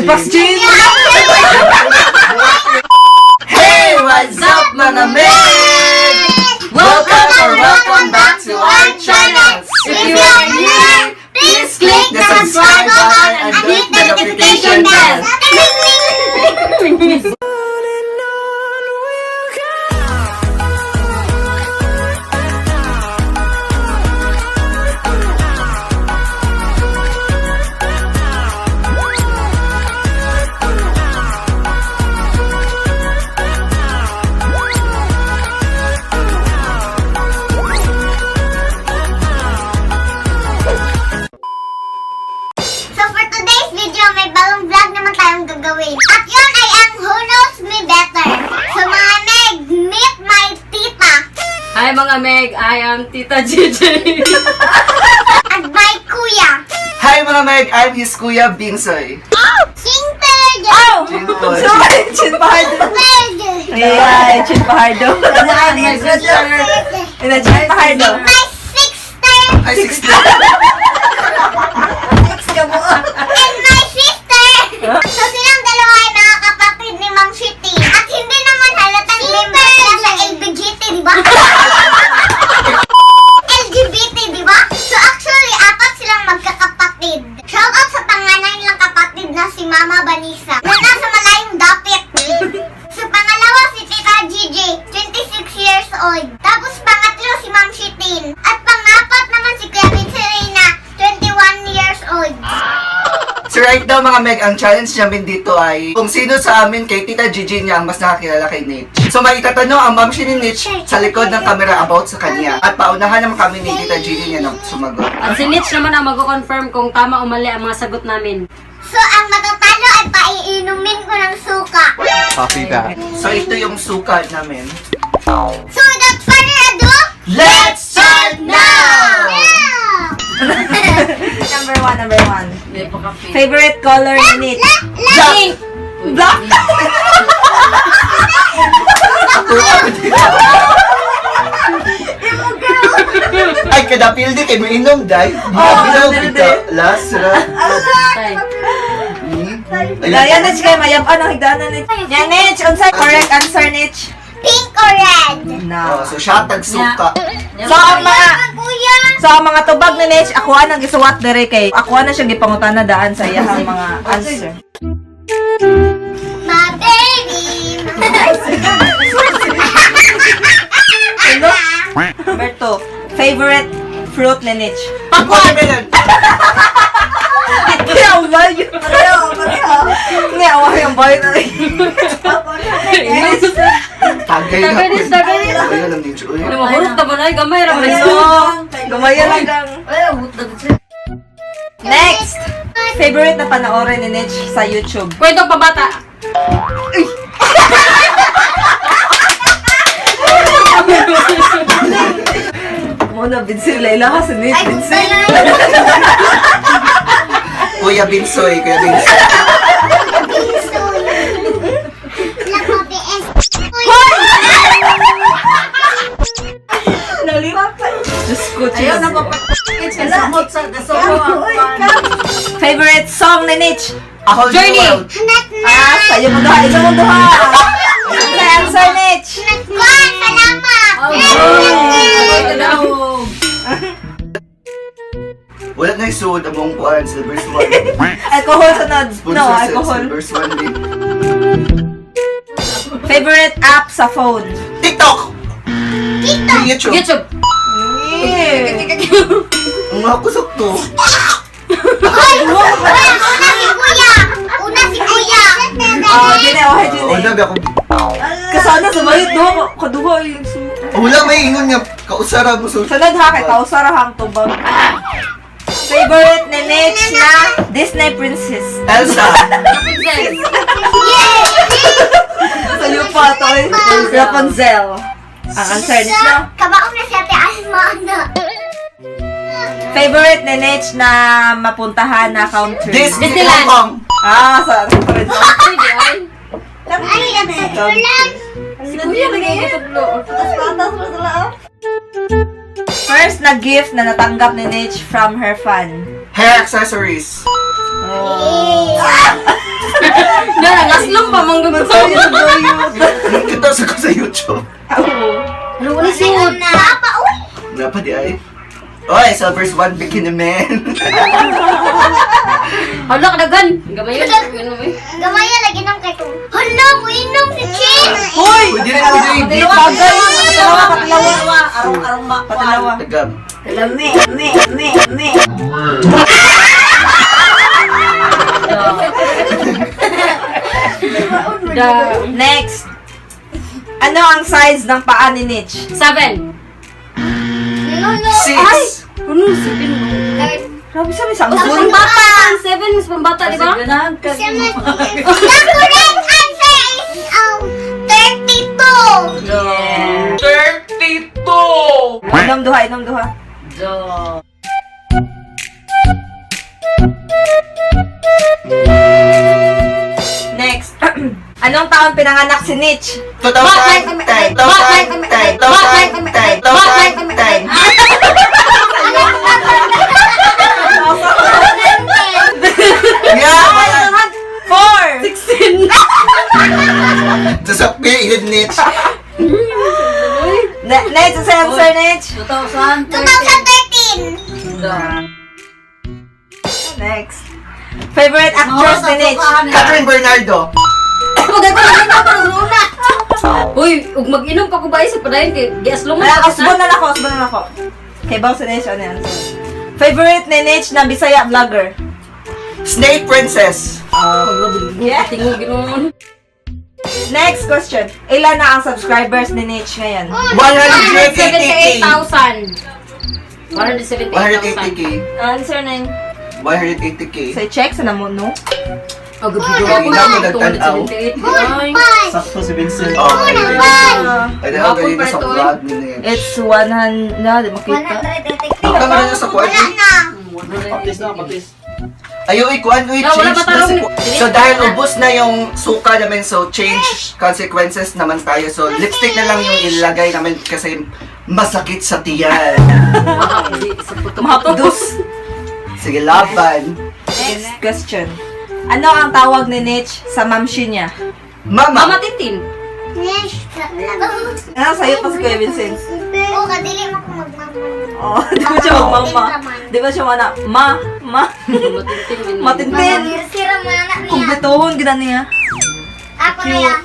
Pasjin! Hey, what's up mga men? Welcome back to our channel. If you are new, please click the subscribe button and click the notification bell. So for today's video, may bagong vlog naman tayong gagawin. At yun ay ang Who Knows Me Better. So mga Meg, meet my tita. Hi mga Meg, I am Tita JJ. At my kuya. Hi mga Meg, I'm his kuya Binsoy. Singer. Jinpoy. Chin Pahardo! Ayan, Chin Pahardo. My sister. Ina, Chin Pahardo. My sister. Hi, 60. And my sister. So silang dalawa ay mga kapatid ni Mang Shitty. At hindi naman halatang member sila sa LGBT, di ba? LGBT, di ba? So actually, apat silang magkakapatid. Shout out sa panganay nilang kapatid na si Mama Vanessa na nasa malayong dapit. So pangalawa si Tita Gigi, 26 years old. Tapos pangatlo si Ma'am Shitin. At pangapat naman si Kuya Vincent, 21 years old. So right now mga Meg, ang challenge namin dito ay kung sino sa amin kay Tita Gigi niya ang mas nakakilala kay Nitch. So may itatanong ang ma'am ni Nitch sa likod ng camera about sa kanya. At paunahan naman kami ni Tita Gigi niya na sumagot. At si Nitch naman ang mag-confirm kung tama o mali ang mga sagot namin. So ang matatalo ay paiinumin ko ng suka. Copy that. So ito yung suka namin. So without further ado, Let's start now! Number one. May pa-cafe. Favorite color ni Nitch? Pink! Black! Ay, kadapil di kay mainom, day. Bilang ito. Last, Tay. Yan, Nitch, kayo mayabaan ang higdanan Nitch. Yan, Nitch, unsay correct answer, Nitch? pink or red? No. So siya tagsuka. So, ang mga... Kuya! So, ang mga tubag ni Nitch, ako ang gisuwat dire kay ako na siyang gipangutan na daan sa iyang mga answer. My baby! Ano? Number 2. Favorite fruit ni Nitch? Watermelon! Kaya ang bayo. Kaya ang bayo na rin. Tagay na. Tagay na. Tagay lang din siya. Ano mo, hurot na ba na? Gamay ra ba Ano? Gumaya lang gang. Next! Favorite na panoorin ni Nitch sa YouTube? Kwentong pabata. Muna, Binsil. Layla ka sa Nitch. Binsil. Kuya Binsoy, Kuya Binsoy. Diyos ko, cheers. Favorite song ni Nitch? A whole new Journey. world. Ah, sa'yo mo duha. Isa mo duha. Ano answer, Nitch? Wala na isuod ang mong kuhan, Silver Swan. Alcohol sunod. Sponsor No, sa alcohol. Silver Swan din. Favorite app sa phone? TikTok! YouTube! YouTube. Ang mga kusok to. Una si Kuya! Oh, gine, oh, Oo, gine. nabi ako. Kasana sa bayot, no? Kaduha yung Wala may ingon nga, kausara mo sa... sunod ha, kay kausarahang tubag. Favorite ni Nitch na Disney princess? Elsa! Princess. Sa'yo pa, to. Rapunzel. Ang answer Nitch na. Kabaong na siya, Alma na. Favorite ni Nitch na mapuntahan na country? Disneyland. Hong Kong! Ah, sa Pwede ay. Ay, nagtatulang. Si Kuya nagigitublo. first na gift na natanggap ni Nitch from her fan. Hair accessories! Oh. Na, nangaslong pa mong gusto. Kita sa ko sa YouTube. Ano ko ni sud? Papa, uy! Dapat di ay. Oy, so verse 1, Bikini Man. Hala ka dagan. Gamay yun. Gamaya lagi ng kay kong. Hala, mo inom si Chin! Hoy! Pwede rin, pwede rin. Bagay! Patlawa! Arong patlawa. Tagam. Me. Next. Ano ang size ng paa ni Nitch? 7. No. 6. Ano, 7 mo? Grabe sabi sa Ang ang Pambata! 7 mas pambata, di ba? The correct answer is 32! Inom duha. Next. Anong taon pinanganak si Nitch? 2010. Yeah! 4! 16. Sasapi, inid Nitch. Next, sa answer, Nitch. 2013! Next. Favorite actress ni Nitch? Catherine Bernardo. Uy, ug mag-inom pa ko ba sa padayon kay giaslong Asbon na ako. Kay Boss Nitch, ano yan? Favorite ni Nitch na Bisaya vlogger? Snake Princess. Yeah. Tingog ginoon. Next question. Ilan na ang subscribers ni Nitch ngayon? 180K. 178,000. 178,000. 180K. Answer na yun. 180K. Say check sa namo, no? Oh, gabi ko Hindi na ako ako nagtanaw. 278. Bye! Sakto si Vincent. Oh, ay na ako ganito sa vlog ni Nitch. It's 100 na, di makita. 180. Ikaw naman na sa Wala kwarto. na! Patis. Ayaw, ikuan, Ah, wala change pa na tarong- So dahil ubos na yung suka namin, so change consequences naman tayo. So lipstick na lang yung ilagay namin kasi masakit sa tiyan. Mahapdos. Sige, laban. Next question. Ano ang tawag ni Nitch sa mamshi niya? Mama! Mama Titin. Next. Ano sa'yo pa si Kuya Vincent? Oo, kadili mo kung Oh, di ba siya magmama? Di ba siya mana? Ma. Matitin. Matintin. Sira mo na niya. Kumpletohon, gina niya. Ako na yan.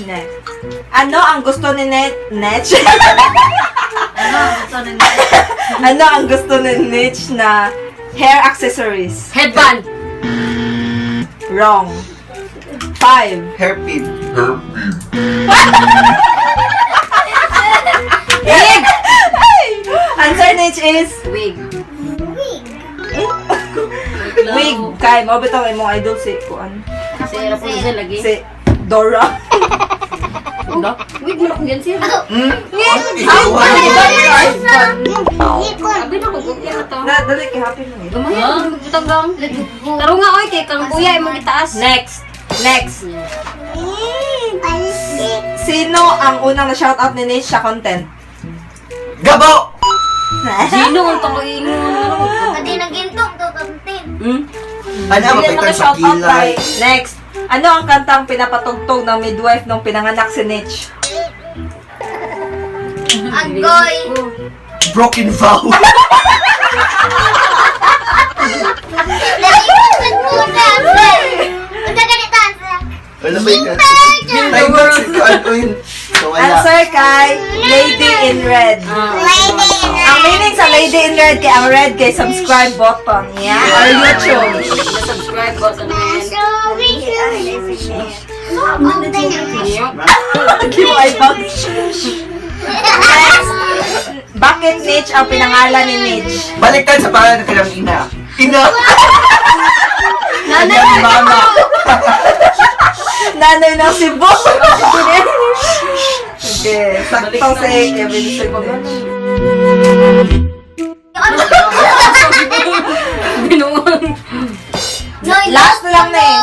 Next. Ano ang gusto ni Nitch? Ano ang gusto ni Nitch na hair accessories? Headband. Wrong. 5. Hairpin. Wig! Answer Nitch is Wig. wig. Kay mo bitaw imong idol si kuan. Kasi Rapunzel lagi. Si Dora. Wig mo na kung yan siya. Ikaw, Abi na kung kaya na to. Na dali kay happy mo. Gamay ang butanggang. Taro nga oy kay kang kuya imong itaas. Next. Palsik. Sino ang unang na shoutout ni Nitch sa content? Gabo! Sino ang tangingon? Pati nagintong to kantin. Ano, mapitan sa kilay. Next. Ano ang kantang pinapatugtog ng midwife nung pinanganak si Nitch? Agoy. Broken vow. Lagi mo sa kuna. Unsa ganito answer? Ano ba yun? Timer si ano yun? So wala. Answer kay Lady in Red. Lady in Ang meaning sa Lady in Red kay ang red kay subscribe button. Yeah. Or YouTube. Na-subscribe ko sa namin. Give I Next. Bakit Nitch ang pinangalan ni Nitch? Baliktad sa pangalan ng kanyang ina. Ina! Nanay Kanyang mama. Nanay ng Cebu. Okay. Sakto si Kevin Cebu. Binuang. Last na lang na eh.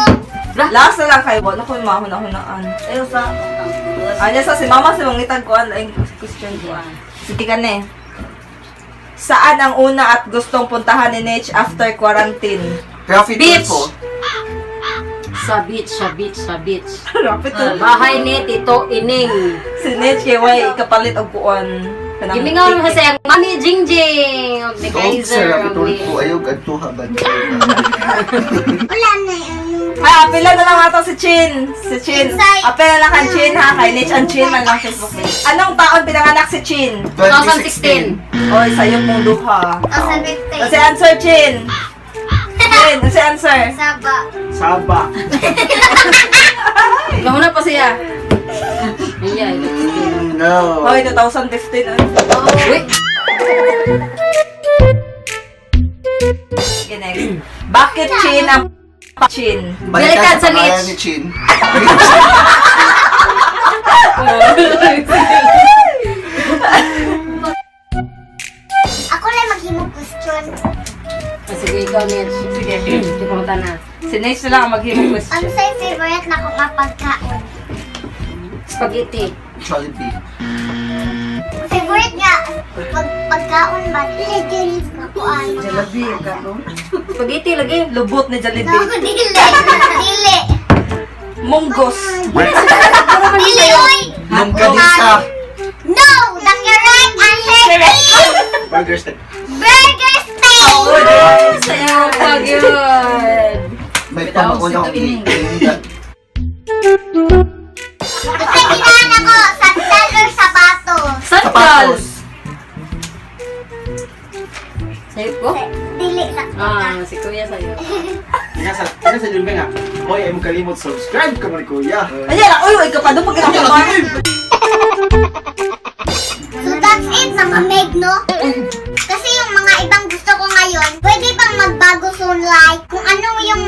Last na lang kayo. Wala ko yung mahuna-hunaan. Ayaw sa... Anya sa si mama si mangitan ko ang question ko. Sige ka na eh. Saan ang una at gustong puntahan ni Nitch after quarantine? Rafi Beach. Tulfo. Sa beach, sa beach, sa beach. Rapid to. Bahay ni Tito Ining. Si Nitch kay way kapalit og kuan. Kanang Gimingaw mo ticket. sa ang Mami Jingjing. Og ni So, Kaiser. sarap og ito ni- po. Ayog at tuha ba? Wala na yun. Ay, apela na lang ato si Chin. Si Chin. Inside. Apela lang kan Chin ha. Kay Nitch ang Chin man lang Facebook page. Anong taon pinanganak si Chin? 2016. Oy, sayo mong duha. O sa 50. Kasi answer, Chin. Chin, kasi answer. Saba. Saba. Kahuna pa siya. Iya, No. Hoy, 2015. Uy, Okay, next. Bakit Chin ang Chin? Balikan sa pangalan Mitch. ni Chin. Ako lang maghimog question. sige, ikaw, Mitch. Sige. Kipunta na. Si Nitch na lang ang maghimong Ano question. sa'yo favorite na kung mapagkaon? Spaghetti. Jollibee. Favorite nga, pagkaon ba? Dili kakuan. Jalebi, gano'n. Spaghetti lagi. Lubot ni No, Jollibee. dili. Dili. Munggos. Dili, oy. Longganisa. No, the correct answer is Burger steak. burger steak. Sayo pag yun. May pamakon akong iingat. Kasi ginahan ako, sandal or sapatos. Sandals. Sayo ko? Dili sa Ah, si Kuya sayo. Ina sa Jumbe nga. Hoy, ay mo kalimot subscribe ka man kuya. Ayan lang, uy, ka pa doon pag kinakaman. So that's it mga meg, no? Kasi yung mga ibang gusto ko ngayon, pwede pang magbago soon like kung ano yung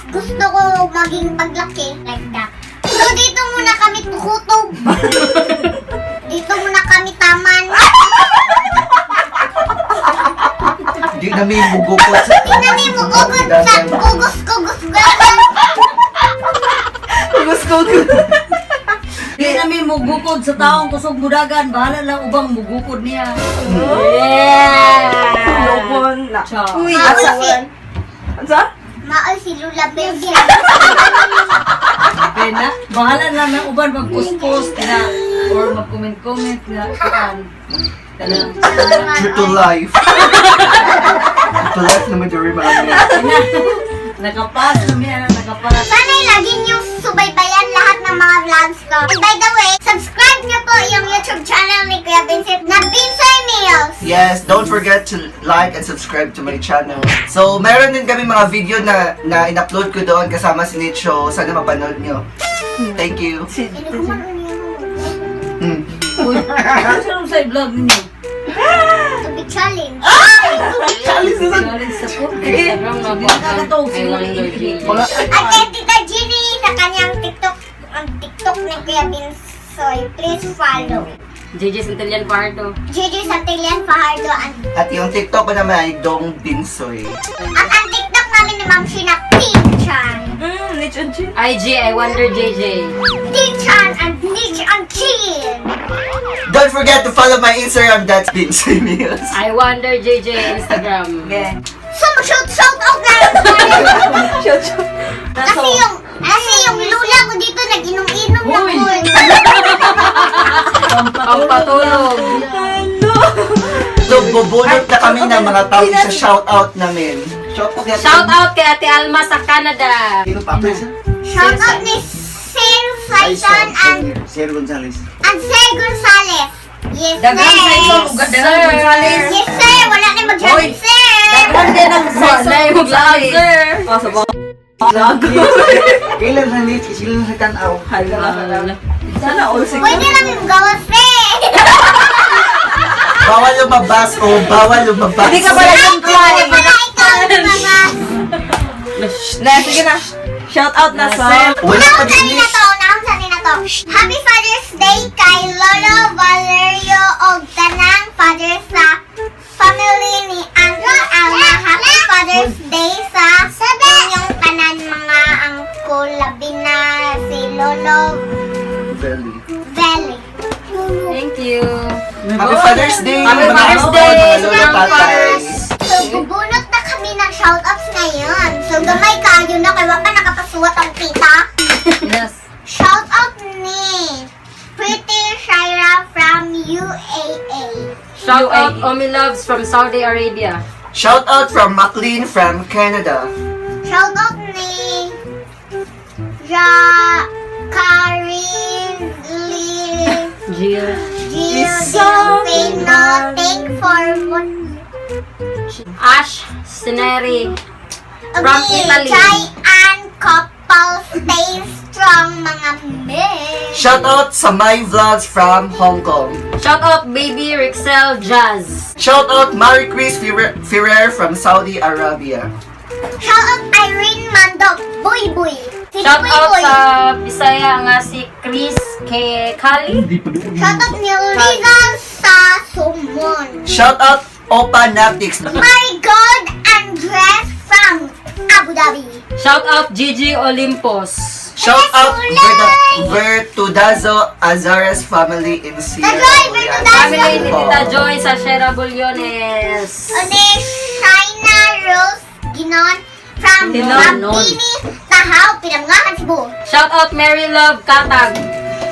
gusto ko maging paglaki. Like that. So dito muna kami tukutob. Dito muna kami taman. Di na may mugukot sa Tinami mo ugod sa kugos-kugos gagan. Gusto ko. Di namin mugukod sa taong kusog budagan. Bahala lang ubang mugukod niya. Yeah! Lubon na. Ciao. Uy, Maoy asa? si, Ansa? maoy si Lula Belgia. Kaya na, bahala lang ng uban magpuspos na or mag-comment-comment na kuan. Kanang True to life. True to life naman yung rin mga nakapas na miya, nakapas. Sana'y lagi niyo subaybayan lahat ng mga vlogs ko. And by the way, subscribe niyo po yung YouTube channel ni Kuya Vincent na Binsoy Meals. Yes, don't forget to like and subscribe to my channel. So, meron din kami mga video na in-upload ko doon kasama si Nicho. Sana mapanood nyo. Thank you. Hindi ko man Hmm. Uy, ano sa vlog ninyo? Tubig challenge. Challenge sa po. Instagram na po. Nakakatawa I siguro. wonder Jingjing. At kay Tita Ginny sa kanyang TikTok, ang TikTok ni Kuya Binsoy, please follow. JJ Santillan Pardo. Gigi Santillan Fajardo. At yung TikTok ko naman ay Dong Binsoy. At ang TikTok namin ni Ma'am Sheena, Team-chan. Nitch and Chin. IG, I wonder JJ. Team-chan and Niche and Chin. Don't forget to follow my Instagram, that's Binsoy Meals. I wonder JJ Instagram. Okay. So, shout out na Shout, shout. Kasi yung lula ko dito nag-inom-inom na Uy. po. Ang patulog. So, bubunot na kami ng mga tao sa shoutout namin. Shout out kay Ate Alma sa Canada. Sino pa? Shout out ni Sir Faison and Sir Gonzales. Sir Gonzales. Yes, Daghang sa sir. ito, daghang Gonzales. Yes, sir. Wala na mag-shout, sir. Daghang din ang sa Wala yung vlogger. Oh, sa bang. Kailan na nit? Sila na sa tanaw. Hala. Sana all sige. Pwede lang yung gawas, sir. Bawal lumabas o bawal lumabas. Hindi ka pala yung Wala ikaw, mga. Na, sige na. Shout out na sa... Wala pa Unahon din na to. Happy Father's Day kay Lolo Valerio og tanang father sa family ni Uncle Alma. Happy Father's Day sa inyong tanan mga angkol. Labi na si Lolo Belly. Valley. Thank you. Happy Father's Day! Happy mga Father's ano, Day, mga lolo, mga tatay. fathers. So, bubunot na kami ng shoutouts ngayon. So, gamay kayo na kaya pa nakapasuwat ang tita. Yes. Shoutout ni Pretty Shaira from UAA. Shout out Omi Loves from Saudi Arabia. Shout out from McLean from Canada. Shoutout ni Karin Lee Jill. Filipino. Thank for what? Ash Sineri from Italy. Chai and couple stay strong mga men. Shout out sa My Vlogs from Hong Kong. Shout out Baby Rixel Jazz. Shout out Marie Chris Ferrer from Saudi Arabia. Shoutout Irene Mandok. Boy boy. Si Shout Boy out Boy. sa Bisaya nga si Chris Kali. Shoutout ni Liza sa Sumon. Shout out Opa Naptix. Marigold Andres from Abu Dhabi. Shout out Gigi Olympus. Shout out Vertudazo Azares family in Sierra Tajoy, Leone. Vertudazo. Family ni Tita Joy sa Sierra Bullones. Ode Shaina Rose Ginon from Ginon. Mabini, Tahaw, Pinamngahan, Cebu. Shout out Mary Love Katag.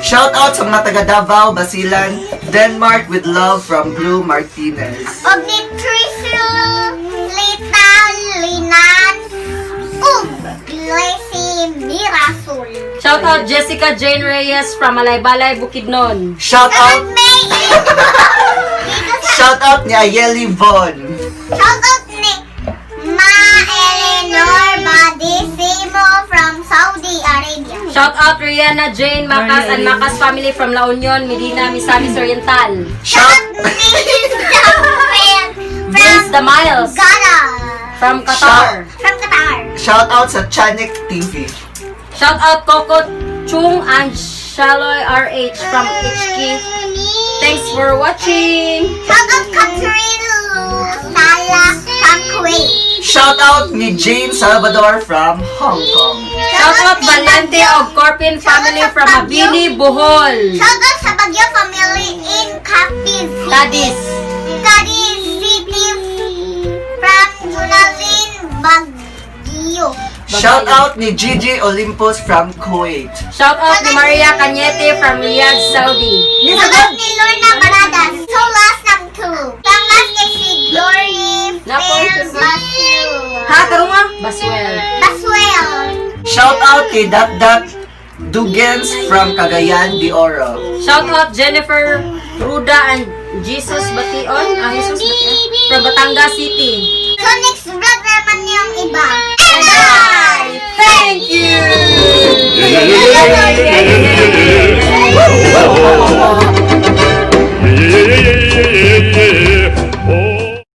Shout out sa mga taga Davao, Basilan, Denmark with love from Blue Martinez. Og ni Trisul Lita Linan ug Gracie Mirasul. Shout out Jessica Jane Reyes from Alaybalay, Bukidnon. Shout out May dito sa Shout out ni Ayeli Von. shoutout ni Ma Eleanor Badisimo from Saudi Arabia. Shout out Rihanna Jane Macas and Macas family from La Union, Medina, Misamis Oriental. Shout Samuel Vince from The Miles Ghana. from Qatar. From Qatar. Shout out sa Chanik TV. Shout out Coco Chung and Shaloy RH from HK. Thanks for watching. Shoutout Catherine Lusala from Kuwait. Shout out ni Jane Salvador from Hong Kong. Shout out Valente of Corpin family from Mabini, Bohol. Shoutout sa Baguio family in Capiz. Cadiz. Cadiz City from Junalin, Baguio. Shout out ni Gigi Olympus from Kuwait. Shout out ni Maria Cañete from Riyadh, Saudi. Shoutout ni Lorna Baradas. So last ng two. Pangas kay si Glory Fair Ha, karong nga? Baswell. Baswell. Shout out kay Dakdak Dugens from Cagayan de Oro. Shout out Jennifer Ruda and Jesus Bation. Jesus Bation. From Batangas City. So next vlog